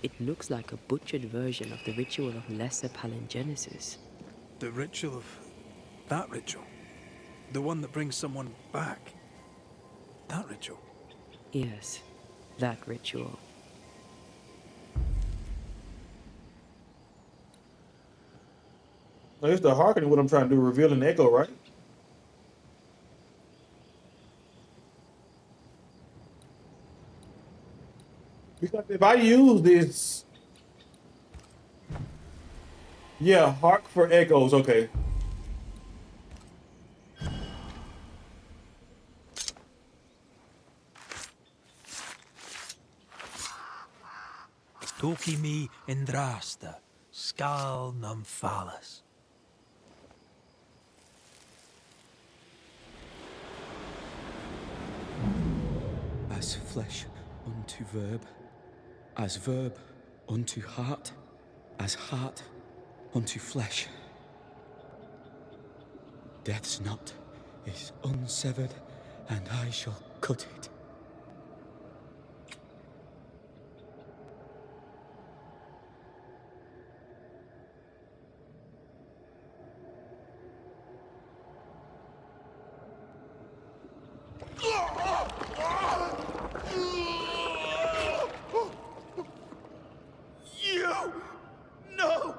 It looks like a butchered version of the ritual of Lesser Palingenesis. The ritual of... that ritual? The one that brings someone back? That ritual? Yes, that ritual. No, it's the hearkening what I'm trying to do, reveal an echo, right? Because if I use this, yeah, hark for echoes, okay. Toki mi indrasta, skal nymphalis. As flesh unto verb, As verb unto heart, as heart unto flesh. Death's knot is unsevered, and I shall cut it. You! No!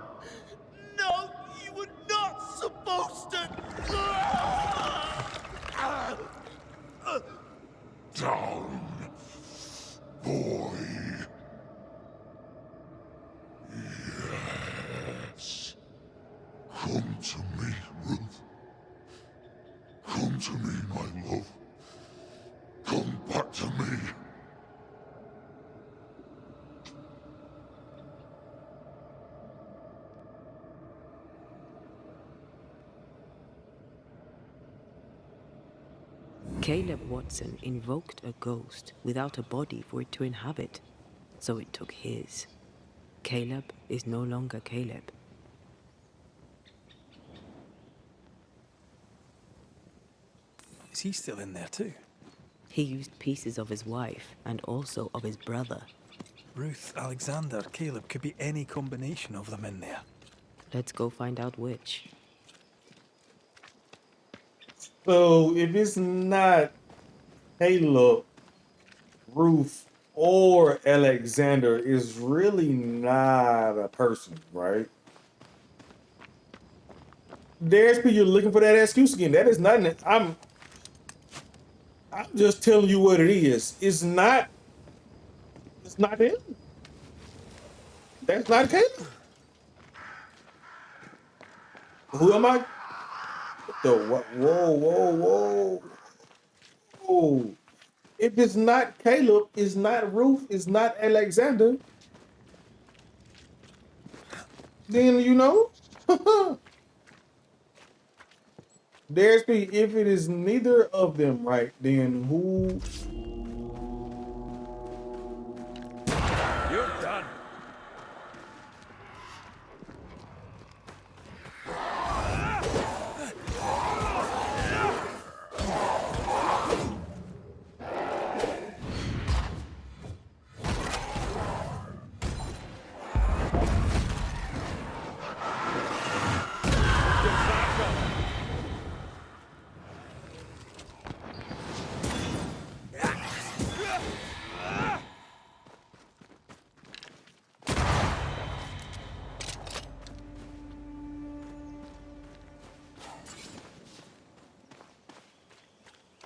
No! You were not supposed to! Down, boy. Yes. Come to me, Ruth. Come to me, my love. Come back to me. Caleb Watson invoked a ghost without a body for it to inhabit, so it took his. Caleb is no longer Caleb. Is he still in there too? He used pieces of his wife and also of his brother. Ruth, Alexander, Caleb, could be any combination of them in there. Let's go find out which. So if it's not Caleb, Ruth, or Alexander, it's really not a person, right? There's people you're looking for that excuse again. That is not. I'm just telling you what it is. It's not. It's not him. That's not Caleb. Who am I? What? Whoa. If it's not Caleb, it's not Ruth, it's not Alexander, then you know. If it is neither of them, right, then who? You're done.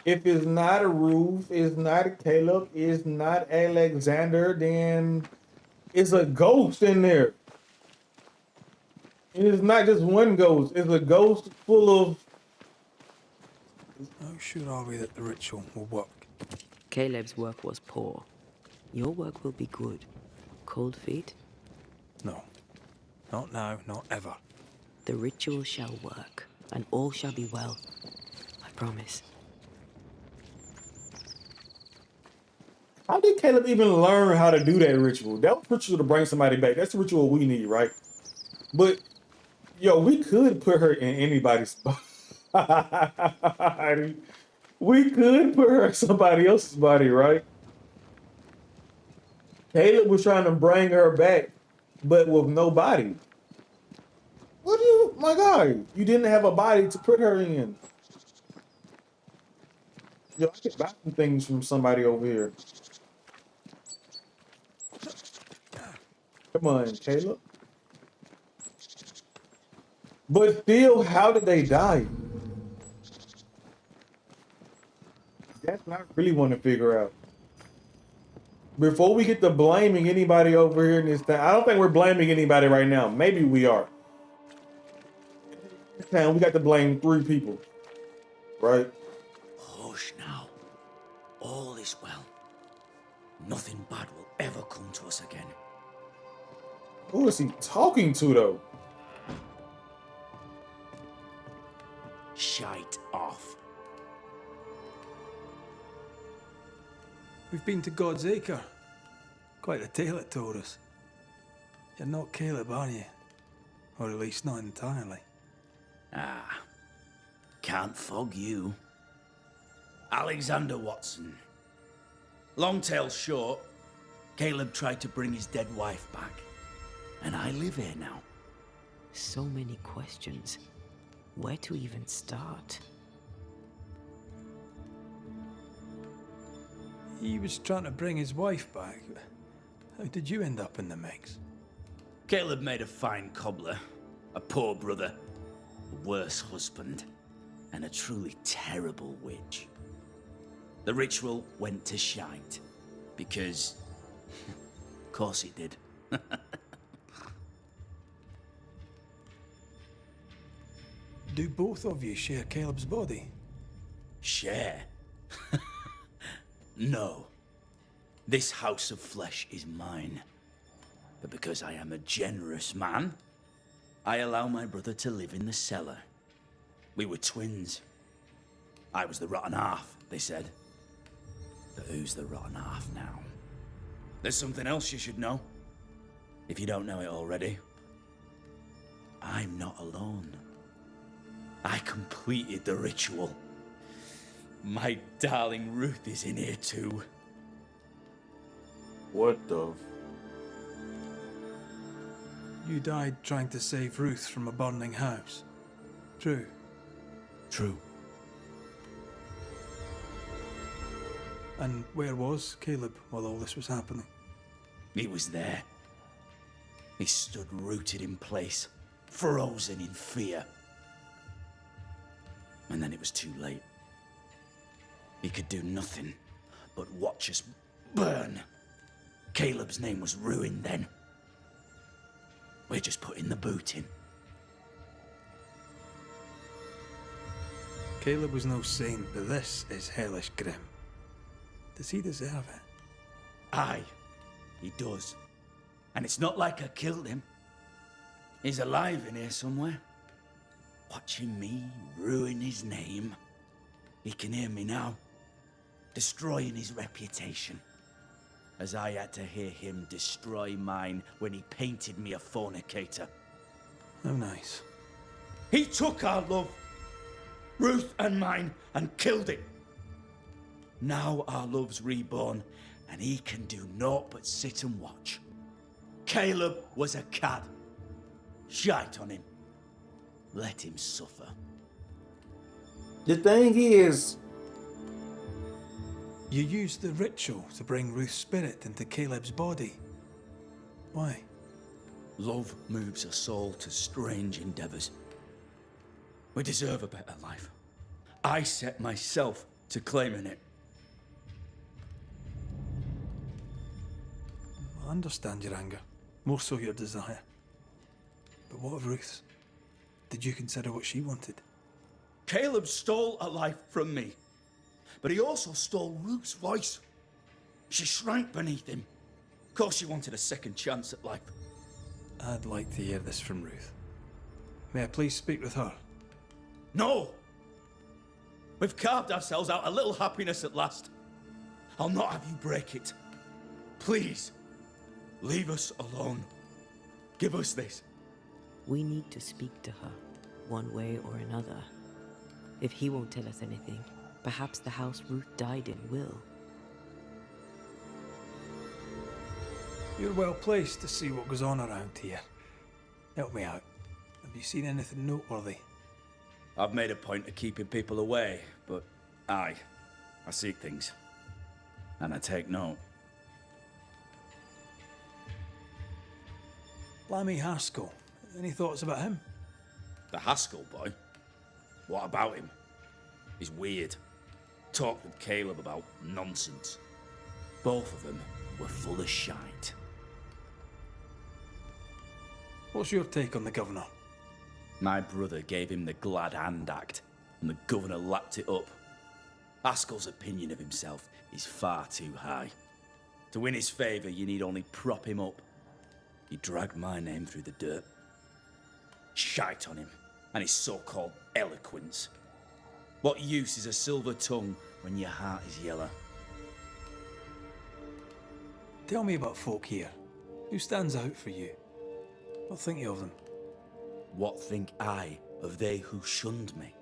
If it's not a Ruth, it's not a Caleb, it's not Alexander, then it's a ghost in there. And it's not just one ghost, it's a ghost full of. How sure are we that the ritual will work? Caleb's work was poor. Your work will be good. Cold feet? No. Not now, not ever. The ritual shall work, and all shall be well. I promise. How did Caleb even learn how to do that ritual? That was ritual to bring somebody back. That's the ritual we need, right? But, yo, we could put her in anybody's body. We could put her in somebody else's body, right? Caleb was trying to bring her back, but with no body. What do you, my God, you didn't have a body to put her in. Yo, I could buy some things from somebody over here. Come on, Caleb. But still, how did they die? That's what I really want to figure out. Before we get to blaming anybody over here in this town, I don't think we're blaming anybody right now. Maybe we are. This town, we got to blame 3 people, right? Hush now. All is well. Nothing bad will ever come to us again. Who is he talking to, though? Shite off. We've been to God's Acre. Quite a tale it told us. You're not Caleb, are you? Or at least not entirely. Ah, can't fog you. Alexander Watson. Long tale short, Caleb tried to bring his dead wife back. And I live here now. So many questions. Where to even start? He was trying to bring his wife back. How did you end up in the mix? Caleb made a fine cobbler, a poor brother, a worse husband, and a truly terrible witch. The ritual went to shite, because... of course it did. Do both of you share Caleb's body? Share? No. This house of flesh is mine. But because I am a generous man, I allow my brother to live in the cellar. We were twins. I was the rotten half, they said. But who's the rotten half now? There's something else you should know. If you don't know it already. I'm not alone. I completed the ritual. My darling Ruth is in here too. What the? You died trying to save Ruth from a burning house. True. True. And where was Caleb while all this was happening? He was there. He stood rooted in place, frozen in fear. And then it was too late. He could do nothing but watch us burn. Caleb's name was ruined then. We're just putting the boot in. Caleb was no saint, but this is hellish grim. Does he deserve it? Aye, he does. And it's not like I killed him. He's alive in here somewhere. Watching me ruin his name. He can hear me now. Destroying his reputation. As I had to hear him destroy mine when he painted me a fornicator. Oh, nice. He took our love, Ruth and mine, and killed it. Now our love's reborn, and he can do naught but sit and watch. Caleb was a cad. Shite on him. Let him suffer. The thing is, You used the ritual to bring Ruth's spirit into Caleb's body. Why? Love moves a soul to strange endeavors. We deserve a better life. I set myself to claiming it. I understand your anger, more so your desire. But what of Ruth's? Did you consider what she wanted? Caleb stole a life from me, but he also stole Ruth's voice. She shrank beneath him. Of course she wanted a second chance at life. I'd like to hear this from Ruth. May I please speak with her? No! We've carved ourselves out a little happiness at last. I'll not have you break it. Please, leave us alone. Give us this. We need to speak to her, one way or another. If he won't tell us anything, perhaps the house Ruth died in will. You're well placed to see what goes on around here. Help me out. Have you seen anything noteworthy? I've made a point of keeping people away, but I see things. And I take note. Lammy Haskell. Any thoughts about him? The Haskell boy? What about him? He's weird. Talked with Caleb about nonsense. Both of them were full of shite. What's your take on the governor? My brother gave him the glad hand act, and the governor lapped it up. Haskell's opinion of himself is far too high. To win his favour, you need only prop him up. He dragged my name through the dirt. Shite on him, and his so-called eloquence. What use is a silver tongue when your heart is yellow? Tell me about folk here. Who stands out for you? What think you of them? What think I of they who shunned me,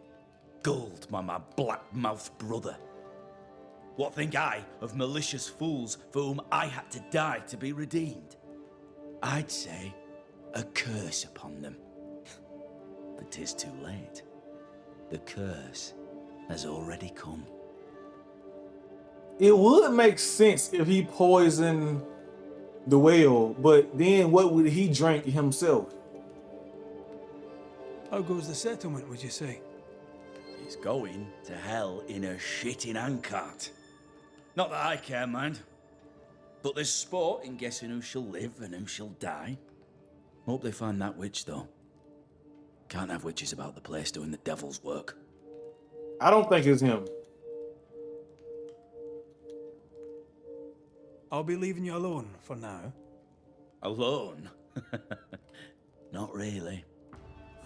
gulled by my black-mouthed brother? What think I of malicious fools for whom I had to die to be redeemed? I'd say a curse upon them. But 'tis too late. The curse has already come. It would make sense if he poisoned the whale, but then what would he drink himself? How goes the settlement, would you say? He's going to hell in a shitting handcart. Not that I care, mind. But there's sport in guessing who shall live and who shall die. Hope they find that witch, though. Can't have witches about the place doing the devil's work. I don't think it's him. I'll be leaving you alone for now. Alone? Not really.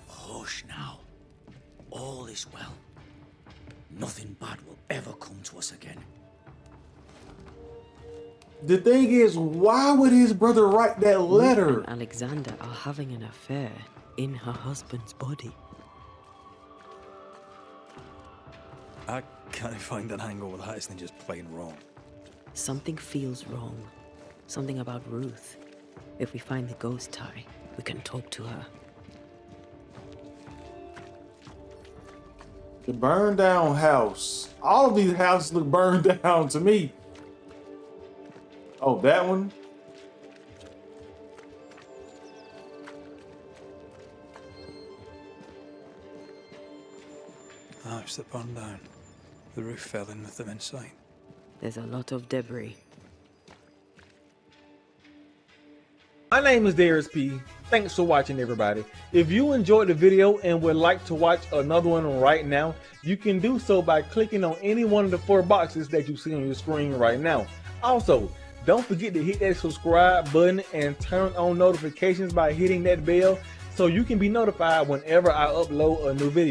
Hush now. All is well. Nothing bad will ever come to us again. The thing is, why would his brother write that letter? Ruth and Alexander are having an affair in her husband's body. I can't find an angle with that isn't just plain wrong. Something feels wrong. Something about Ruth. If we find the ghost tie, we can talk to her. The burned down house. All of these houses look burned down to me. Oh, that one? The house that burned down. The roof fell in with them inside. There's a lot of debris. My name is Darius P. Thanks for watching, everybody. If you enjoyed the video and would like to watch another one right now, you can do so by clicking on any one of the 4 boxes that you see on your screen right now. Also, don't forget to hit that subscribe button and turn on notifications by hitting that bell so you can be notified whenever I upload a new video.